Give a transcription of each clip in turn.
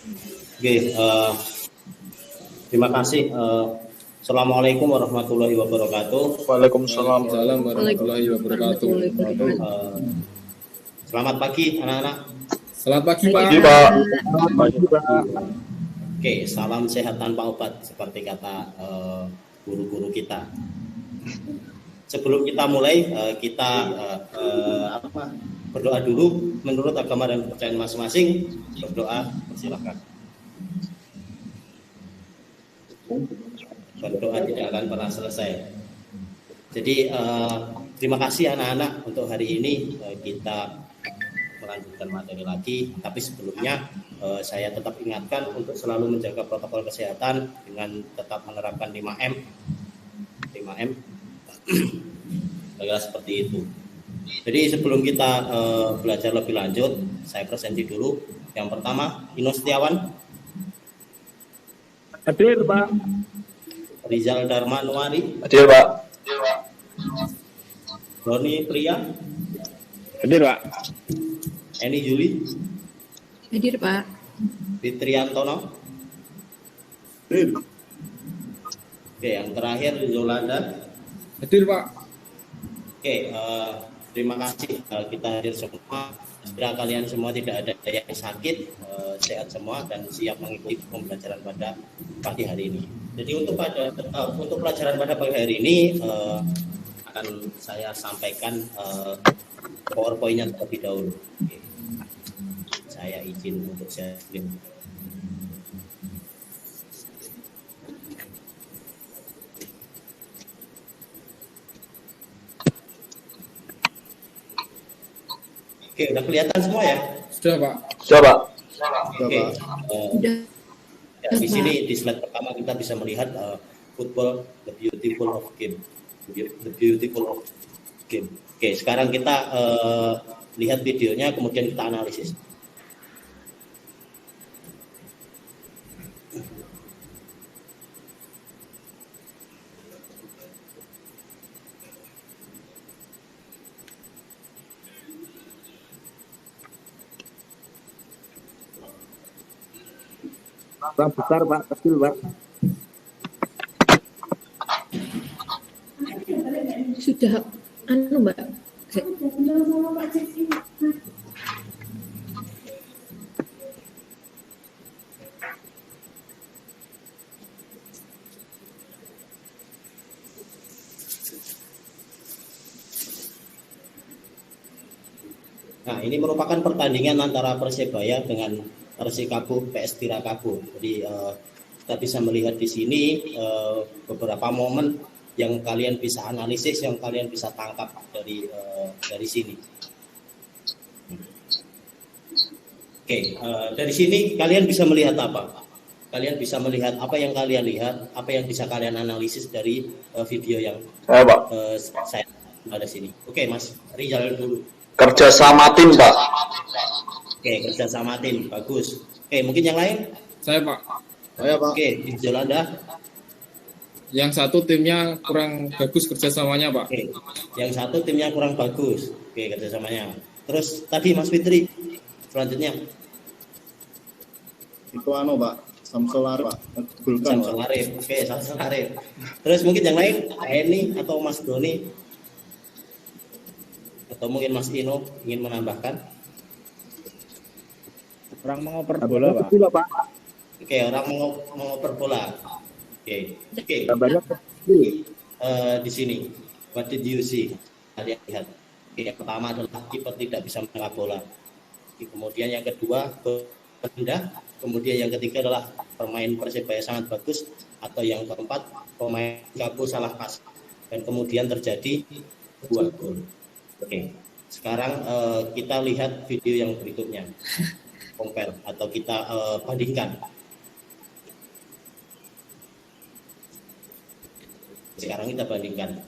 Oke, terima kasih. Assalamualaikum warahmatullahi wabarakatuh. Waalaikumsalam warahmatullahi wabarakatuh. Selamat pagi anak-anak. Selamat pagi Pak. Selamat pagi Pak. Oke, salam sehat tanpa obat seperti kata guru-guru kita. Sebelum kita mulai, kita berdoa dulu menurut agama dan kepercayaan masing-masing. Berdoa, silakan. Berdoa tidak akan pernah selesai. Jadi terima kasih anak-anak untuk hari ini kita melanjutkan materi lagi. Tapi sebelumnya saya tetap ingatkan untuk selalu menjaga protokol kesehatan dengan tetap menerapkan 5M. 5M adalah seperti itu. Jadi sebelum kita belajar lebih lanjut, saya presenti dulu. Yang pertama, Ino Setiawan. Hadir Pak. Rizal Dharma Nuari. Hadir Pak. Roni Priya. Hadir Pak. Eni Juli. Hadir Pak. Fitriantono. Hadir. Oke, yang terakhir Yolanda. Hadir Pak. Oke, terima kasih kita hadir semua. Semoga kalian semua tidak ada yang sakit, sehat semua dan siap mengikuti pembelajaran pada pagi hari ini. Jadi untuk pelajaran pada pagi hari ini akan saya sampaikan PowerPoint-nya terlebih dahulu. Oke. Saya izin untuk share screen. Oke, udah kelihatan semua ya? Sudah Pak. Sudah Pak. Oke. Udah. Di sini di slide pertama kita bisa melihat football the beautiful of game. The beautiful of game. Oke, sekarang kita lihat videonya kemudian kita analisis. Pak besar Pak, kecil Pak. Sudah Mbak. Nah, ini merupakan pertandingan antara Persebaya dengan Persikabo PS Tirakabo. Jadi kita bisa melihat di sini beberapa momen yang kalian bisa analisis, yang kalian bisa tangkap dari sini. Oke, dari sini kalian bisa melihat apa? Kalian bisa melihat apa yang kalian lihat, apa yang bisa kalian analisis dari video yang saya ada sini. Oke, Mas Rizal dulu. Kerja sama tim Pak. Oke, kerja sama tim, bagus. Oke, mungkin yang lain? Saya Pak. Saya Pak. Oke, Yolanda. Yang satu timnya kurang bagus kerjasamanya Pak. Oke, yang satu timnya kurang bagus. Oke, kerjasamanya. Terus tadi Mas Fitri, selanjutnya. Itu Pak, Samsul Arif Pak. Samsul Arif. Oke, Samsul Arif. Terus mungkin yang lain, Eni atau Mas Doni atau mungkin Mas Ino ingin menambahkan? Orang mengoper bola Pak. Oke, orang mengoper bola. Oke. Gambarnya Di sini, what did you see? Kalian lihat. Oke, yang pertama adalah kiper tidak bisa menangkap bola. Kemudian yang kedua pindah. Kemudian yang ketiga adalah pemain Persebaya sangat bagus. Atau yang keempat pemain Persikabo salah pas. Dan kemudian terjadi 2 gol. Oke. Sekarang kita lihat video yang berikutnya. Compare atau kita bandingkan. Sekarang kita bandingkan.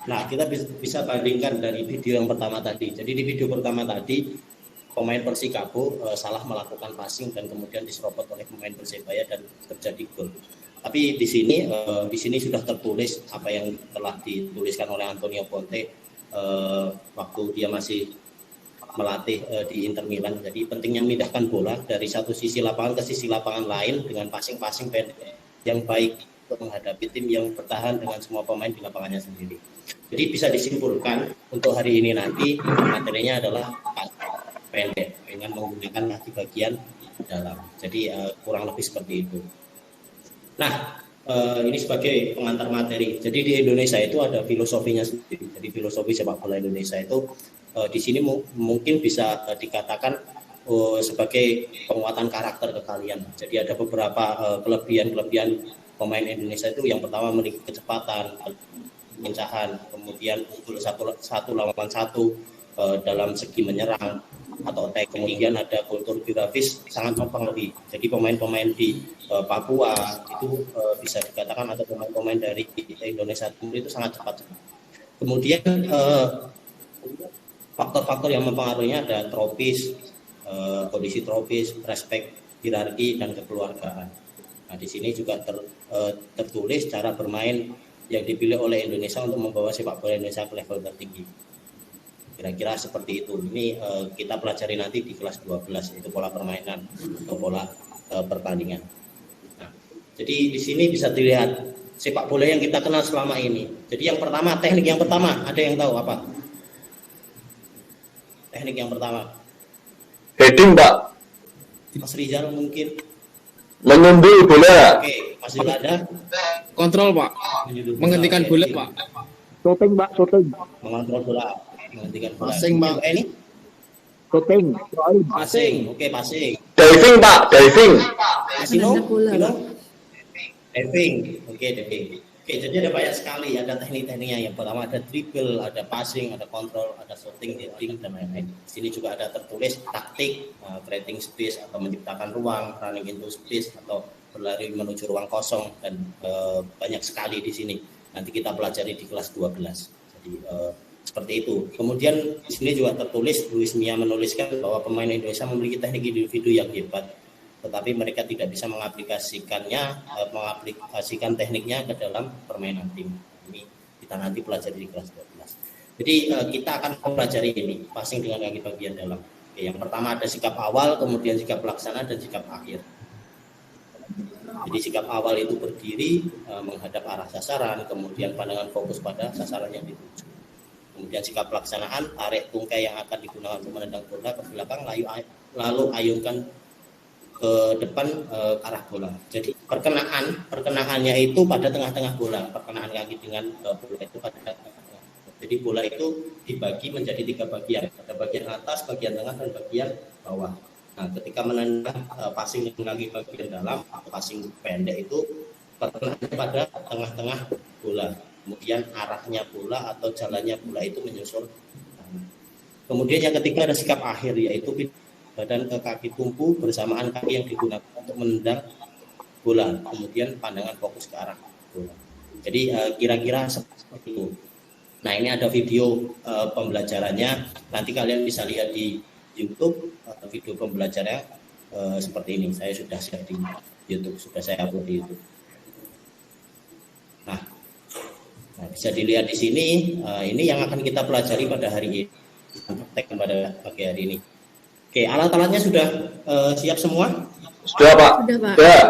Nah, kita bisa bandingkan dari video yang pertama tadi. Jadi di video pertama tadi pemain Persikabo salah melakukan passing dan kemudian diserobot oleh pemain Persebaya dan terjadi gol. Tapi di sini sudah tertulis apa yang telah dituliskan oleh Antonio Conte waktu dia masih melatih di Inter Milan. Jadi pentingnya memindahkan bola dari satu sisi lapangan ke sisi lapangan lain dengan passing-passing pendek yang baik untuk menghadapi tim yang bertahan dengan semua pemain di lapangannya sendiri. Jadi bisa disimpulkan untuk hari ini nanti materinya adalah pendek dengan menggunakan kaki bagian dalam. Jadi kurang lebih seperti itu. Nah, ini sebagai pengantar materi. Jadi di Indonesia itu ada filosofinya sendiri. Jadi filosofi sepak bola Indonesia itu di sini mungkin bisa dikatakan sebagai penguatan karakter kekalian. Jadi ada beberapa kelebihan pemain Indonesia itu. Yang pertama memiliki kecepatan, kelincahan, kemudian unggul satu lawan satu dalam segi menyerang atau attack. Kemudian ada kultur geografis sangat mempengaruhi. Jadi pemain-pemain di Papua itu bisa dikatakan atau pemain-pemain dari Indonesia Timur itu sangat cepat. Kemudian faktor-faktor yang mempengaruhinya ada tropis, kondisi tropis, respek, hierarki, dan kekeluargaan. Nah, di sini juga tertulis cara bermain yang dipilih oleh Indonesia untuk membawa sepak bola Indonesia ke level tertinggi. Kira-kira seperti itu. Ini kita pelajari nanti di kelas 12, itu pola permainan atau pola pertandingan. Nah, jadi di sini bisa dilihat sepak bola yang kita kenal selama ini. Jadi yang pertama, teknik yang pertama, ada yang tahu apa? Teknik yang pertama. Heading, Pak. Mas Rizal mungkin. Menyundul bola. Oke, Mas Rizal ada? Kontrol, Pak. Menghentikan bola, Pak. Shooting, Pak, shooting. Mengontrol bola. Menghentikan bola. Passing, Pak. Ini? Shooting. Passing. Oke, passing. Diving, Pak. Diving. Casino? Menendang bola, Pak. Diving. Oke, diving. Oke, jadi ada banyak sekali, ada teknik-tekniknya. Yang pertama ada dribble, ada passing, ada kontrol, ada shooting, heading, dan lain-lain. Di sini juga ada tertulis taktik, creating space atau menciptakan ruang, running into space atau berlari menuju ruang kosong, dan banyak sekali di sini. Nanti kita pelajari di kelas 12. Jadi seperti itu. Kemudian di sini juga tertulis, Luis Mia menuliskan bahwa pemain Indonesia memiliki teknik individu yang hebat, tetapi mereka tidak bisa mengaplikasikan tekniknya ke dalam permainan tim. Ini kita nanti pelajari di kelas 12. Jadi kita akan mempelajari ini, passing dengan kaki bagian dalam. Oke, yang pertama ada sikap awal, kemudian sikap pelaksana, dan sikap akhir. Jadi sikap awal itu berdiri, menghadap arah sasaran, kemudian pandangan fokus pada sasaran yang dituju. Kemudian sikap pelaksanaan, tarik tungkai yang akan digunakan untuk menendang bola ke belakang, lalu ayunkan ke depan arah bola. Jadi perkenaannya itu pada tengah-tengah bola. Perkenaan kaki dengan bola itu pada tengah-tengah. Jadi bola itu dibagi menjadi 3 bagian. Ada bagian atas, bagian tengah, dan bagian bawah. Nah, ketika menendang passing dengan kaki bagian dalam atau passing pendek itu perkenaannya pada tengah-tengah bola. Kemudian arahnya bola atau jalannya bola itu menyusul. Kemudian yang ketiga ada sikap akhir, yaitu badan ke kaki tumpu bersamaan kaki yang digunakan untuk menendang bola, kemudian pandangan fokus ke arah bola. Jadi kira-kira seperti itu. Nah, ini ada video pembelajarannya, nanti kalian bisa lihat di YouTube video pembelajarannya seperti ini. Saya sudah share di YouTube, sudah saya upload di YouTube. Nah, bisa dilihat di sini. Ini yang akan kita pelajari pada hari ini, pada pagi hari ini. Oke, alat-alatnya sudah siap semua? Sudah, Pak. Sudah, Pak. Sudah.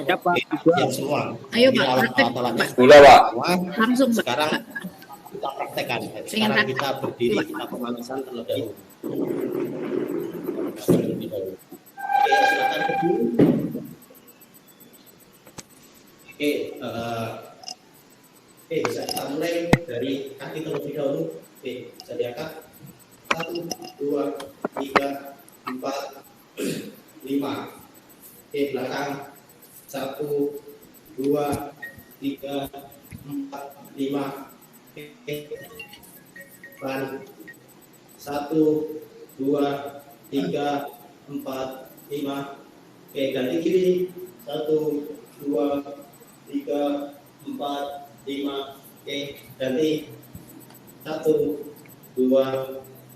Siap, Pak. Siap semua. Ayo, Jadi Pak, alat-alatnya Sudah, Pak. semua. Langsung, Pak. Sekarang kita praktekkan. Sekarang kita berdiri, kita pemanasan terlebih dahulu. Oke, silakan berdiri. Oke, bisa kita mulai dari kaki terlebih dahulu. Oke, bisa diangkat. 1, 2, 3, 4, 5. Oke, belakang. 1, 2, 3, 4, 5. Oke, pelan. 1, 2, 3, 4, 5. Oke, ganti kiri. 1, 2, 3, 4, 5. Oke, Oke, berarti 1, 2,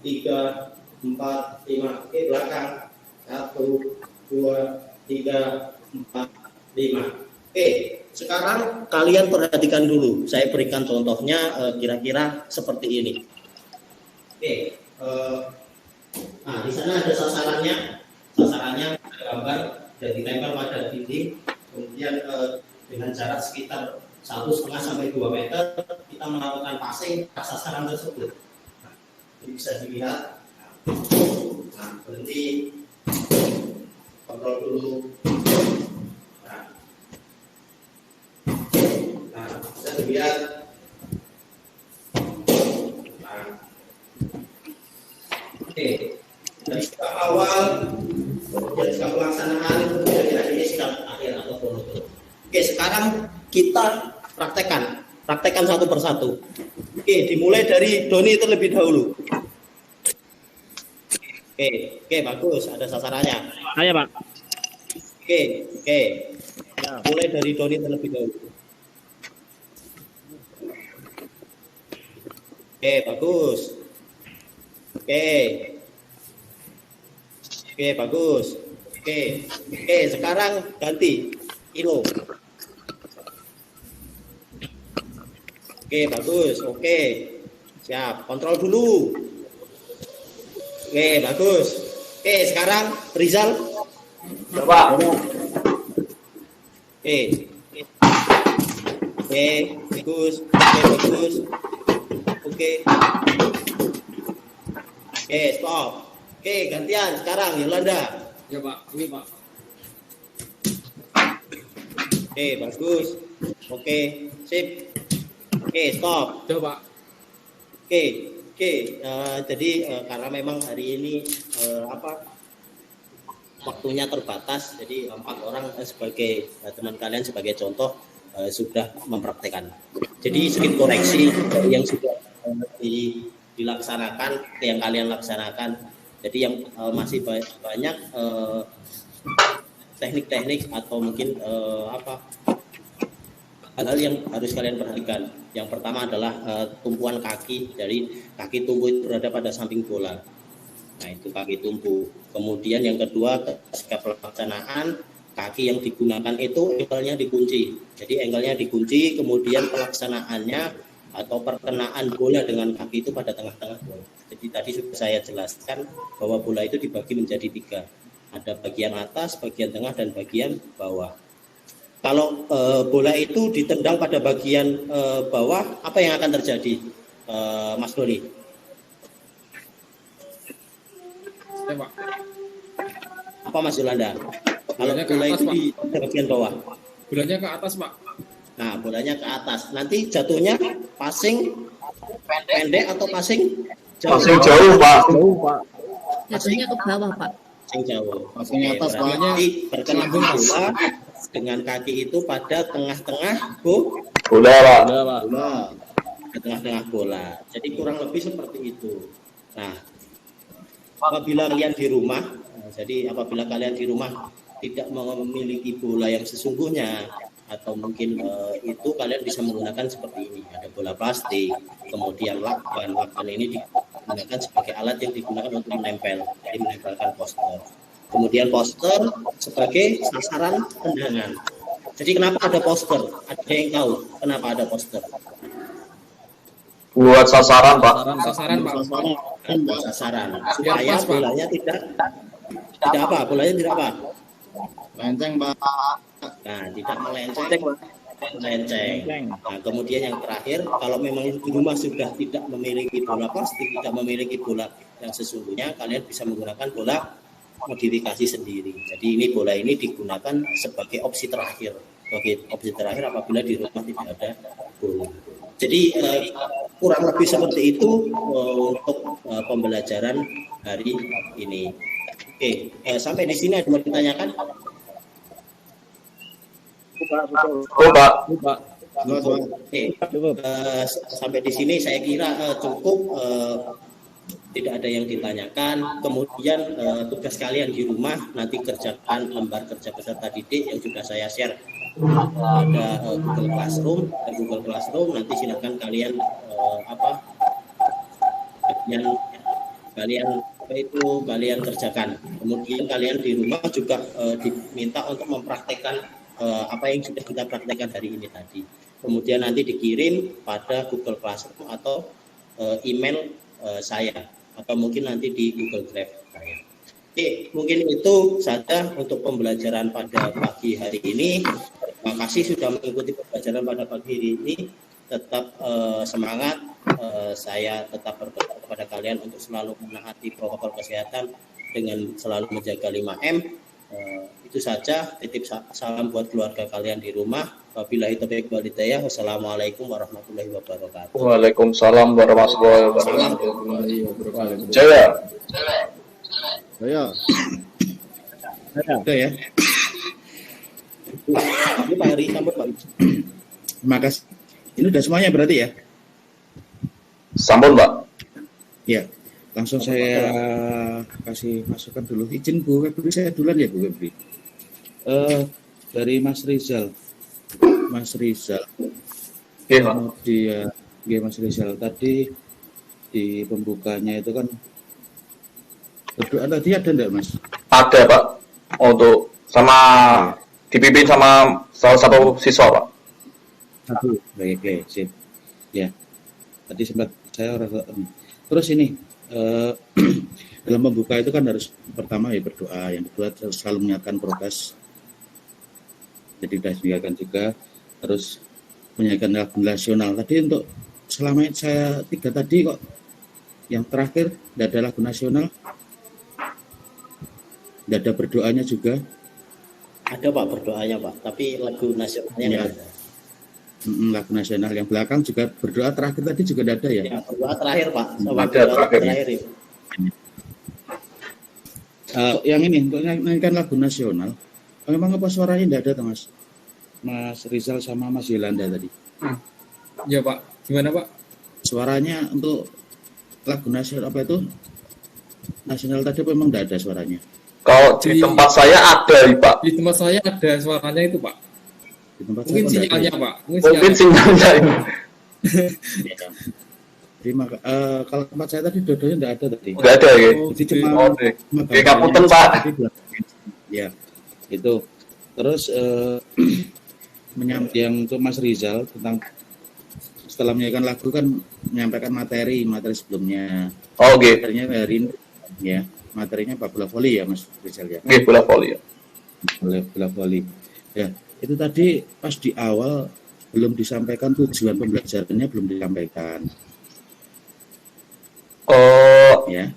3, 4, 5. Oke, belakang. 1, 2, 3, 4, 5. Oke, sekarang kalian perhatikan dulu. Saya berikan contohnya kira-kira seperti ini. Oke, nah di sana ada sasarannya. Sasarannya ada gambar dan ditempel pada dinding. Kemudian dengan jarak sekitar 1,5 sampai 2 meter kita melakukan passing ke sasaran tersebut. Nah, ini bisa dilihat. Nah, berhenti, kontrol dulu. Nah, bisa dilihat. Nah, oke, dari sikap awal, kemudian sikap pelaksanaan, kemudian akhirnya sikap akhir atau foto. Oke, sekarang kita praktekkan satu persatu. Oke, dimulai dari Doni terlebih dahulu. Oke, bagus, ada sasarannya. Saya Pak. Oke. Mulai dari Doni terlebih dahulu. Oke, bagus. Oke, bagus. Oke, sekarang ganti Ilo. Oke, bagus. Oke. Siap, kontrol dulu. Oke, bagus. Oke, sekarang Rizal. Pak. Oke, bagus. Bagus. Oke, stop. Oke, gantian. Sekarang Yolanda. Ya Pak, ini Pak. Oke, bagus. Oke, sip. Oke, stop. Ya Pak. Oke. Jadi karena memang hari ini waktunya terbatas, jadi 4 orang sebagai teman kalian sebagai contoh sudah mempraktekkan. Jadi sedikit koreksi dari yang sudah dilaksanakan ke yang kalian laksanakan. Jadi yang masih banyak teknik-teknik atau mungkin hal-hal yang harus kalian perhatikan. Yang pertama adalah tumpuan kaki, dari kaki tumpu itu berada pada samping bola. Nah, itu kaki tumpu. Kemudian yang kedua, ketika pelaksanaan, kaki yang digunakan itu angle-nya dikunci. Jadi angle-nya dikunci, kemudian pelaksanaannya atau perkenaan bola dengan kaki itu pada tengah-tengah bola. Jadi tadi sudah saya jelaskan bahwa bola itu dibagi menjadi 3. Ada bagian atas, bagian tengah, dan bagian bawah. Kalau bola itu ditendang pada bagian bawah, apa yang akan terjadi, Mas Doni? Ya Pak. Apa Mas Yolanda? Kalau Bolanya ke bola atas, itu Pak. di bagian bawah. Bolanya ke atas Pak. Nah, bolanya ke atas. Nanti jatuhnya passing pendek atau passing jauh? Masih jauh, Pak. Jauh Pak. Jatuhnya ke bawah, Pak. Passing jauh. Passing atas, Pak. Berarti berkenaan bola dengan kaki itu pada tengah-tengah Udah, Pak. bola. Di tengah-tengah bola. Jadi kurang lebih seperti itu. Nah, apabila kalian di rumah tidak memiliki bola yang sesungguhnya, atau mungkin itu kalian bisa menggunakan seperti ini. Ada bola plastik, kemudian lakban. Lakban ini digunakan sebagai alat yang digunakan untuk menempelkan poster. Kemudian poster sebagai sasaran tendangan. Jadi kenapa ada poster? Ada yang tahu kenapa ada poster? Buat sasaran, Pak. Sasaran Pak. Sasaran supaya pas, Pak. bolanya tidak apa? Bolanya tidak apa? Lenceng, Pak. Nah, tidak melenceng. Nah, kemudian yang terakhir, kalau memang di rumah sudah tidak memiliki bola plastik, tidak memiliki bola yang sesungguhnya, kalian bisa menggunakan bola modifikasi sendiri. Jadi ini bola ini digunakan sebagai opsi terakhir. Sebagai opsi terakhir apabila di rumah tidak ada bola. Jadi kurang lebih seperti itu untuk pembelajaran hari ini. Oke, sampai di sini ada yang ditanyakan? Oh, Pak. Oke, sampai di sini saya kira cukup tidak ada yang ditanyakan. Kemudian tugas kalian di rumah nanti kerjakan lembar kerja peserta didik yang sudah saya share pada Google Classroom. Nanti silakan kalian kalian kerjakan. Kemudian kalian di rumah juga diminta untuk mempraktekkan apa yang sudah kita praktekkan hari ini tadi. Kemudian nanti dikirim pada Google Classroom atau email saya, atau mungkin nanti di Google Drive saya. Oke, mungkin itu saja untuk pembelajaran pada pagi hari ini. Terima kasih sudah mengikuti pembelajaran pada pagi hari ini. Tetap semangat. Saya tetap berdoa kepada kalian untuk selalu menaati protokol kesehatan dengan selalu menjaga 5M. Itu saja. Titip salam buat keluarga kalian di rumah. Wabillahi taufiq wal hidayah. Wassalamualaikum warahmatullahi wabarakatuh. Waalaikumsalam warahmatullahi wabarakatuh. Jaya. Ada ya. Ini Pak Heri, sambut Pak. Terima kasih. Ini udah semuanya berarti ya? Sambung, Pak. Ya. Langsung saya kasih masukan dulu. Izin Bu Febri, saya duluan ya Bu Febri. Dari Mas Rizal. Iya, Kemudian Mas Rizal tadi di pembukanya itu kan berdoa tadi ada enggak Mas? ada, Pak. Untuk sama dipimpin sama salah satu siswa, Pak. Satu. Baik, sip. Ya. Tadi sempat saya rasa. Terus ini dalam membuka itu kan harus pertama ya berdoa, yang kedua harus selalu menyiapkan progres. Jadi sudah disediakan juga, terus menyiapkan lagu nasional. Tadi untuk selama saya 3 tadi kok yang terakhir tidak ada lagu nasional, tidak ada berdoanya juga. Ada Pak berdoanya Pak, tapi lagu nasionalnya nggak ada. Lagu nasional yang belakang juga berdoa terakhir tadi juga tidak ada ya? Ya, berdoa terakhir Pak. Ada terakhir. Ya. Yang ini untuk nyanyikan lagu nasional, memang apa suaranya tidak ada Mas? Mas Rizal sama Mas Yolanda tadi. Ya Pak, gimana Pak? Suaranya untuk lagu nasional apa itu? Nasional tadi memang tidak ada suaranya. Kalau di tempat saya ada, Pak. Di tempat saya ada suaranya itu Pak. Di tempat Mungkin saya sinyalnya ada. Pak. Mungkin sinyalnya ini. Terima kalau tempat saya tadi dua-duanya tidak ada tadi. Nggak ada ya? Jadi cuma Oke, kapunten, Pak. Ya, itu. Terus yang untuk Mas Rizal tentang setelah menyanyikan lagu kan menyampaikan materi sebelumnya. Oh, oke. Materinya hari ini ya, materinya Pak bola voli ya Mas Rizal ya. Oke, bola voli ya. Bola voli. Ya, itu tadi pas di awal belum disampaikan tujuan pembelajarannya belum disampaikan. Oh, Ya,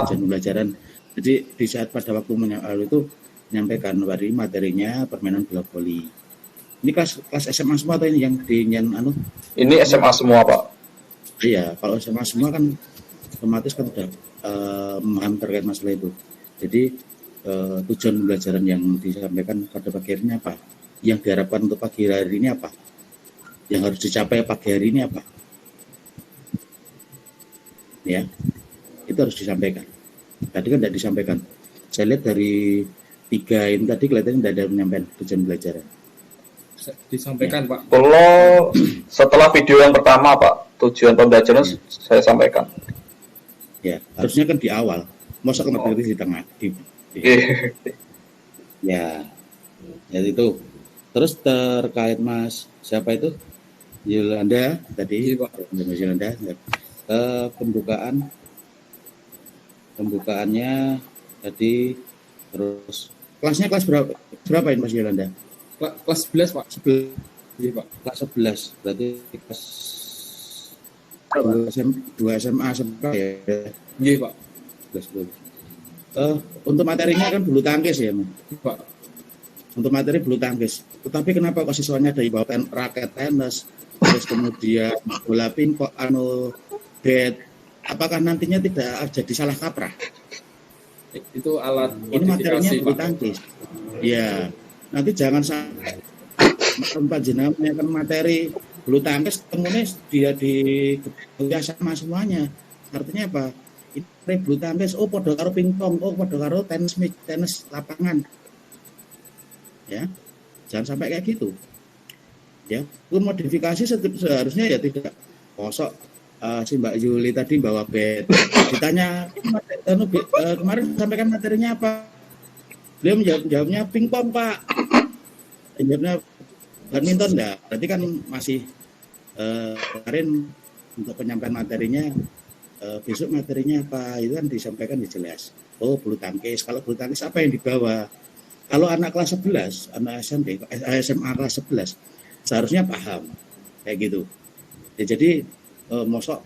tujuan pembelajaran. Jadi di saat pada waktu itu menyampaikan materinya permainan bola voli. Ini kelas SMA semua atau ini yang di ini SMA semua, Pak. Iya, kalau SMA semua kan otomatis kan sudah memahami terkait masalah itu. Jadi tujuan pembelajaran yang disampaikan pada pagi hari ini apa? Yang diharapkan untuk pagi hari ini apa? Yang harus dicapai pagi hari ini apa? Ya, itu harus disampaikan. Tadi kan tidak disampaikan. Saya lihat dari 3 ini tadi kelihatannya tidak ada penyampaian tujuan pelajaran. Disampaikan Pak. Kalau setelah video yang pertama, Pak, tujuan pembelajaran saya sampaikan. Ya, harusnya kan di awal. Masa materi di tengah. Ya, itu. Terus terkait Mas siapa itu? Yolanda tadi, Pak. Mas Yolanda. Pembukaannya tadi, terus kelasnya kelas berapa ini Mas Yolanda? Kelas 11 Pak. 11. Iya Pak. Kelas 11. Berarti kelas 2 SMA ya. Iya Pak. Kelas 12. Untuk materinya kan bulu tangkis ya, Pak. Untuk materi bulu tangkis. Tetapi kenapa kok siswanya dari bawah raket tenis, terus kemudian bola pingpong, bat? Apakah nantinya tidak jadi salah kaprah? Itu alat Ini materinya modifikasi bulu Pak. tangkis. Ya, nanti jangan sampai tempat jenama menyiapkan materi bulu tangkis, temunya dia di sama semuanya. artinya apa? Ini bulu tangkis, oh podo karo pingpong, oh podo karo tenis lapangan. Ya, jangan sampai kayak gitu. Ya, itu modifikasi seharusnya ya tidak kosok. Si Mbak Yuli tadi bawa bed, ditanya kemarin sampaikan materinya apa? Beliau jawabnya pingpong Pak, jawabnya badminton enggak? Berarti kan masih kemarin untuk penyampaian materinya. Besok materinya apa itu kan disampaikan jelas. Oh bulu tangkis, kalau bulu tangkis apa yang dibawa? Kalau anak kelas 11, anak SMA kelas 11 seharusnya paham kayak gitu. Ya, jadi mosok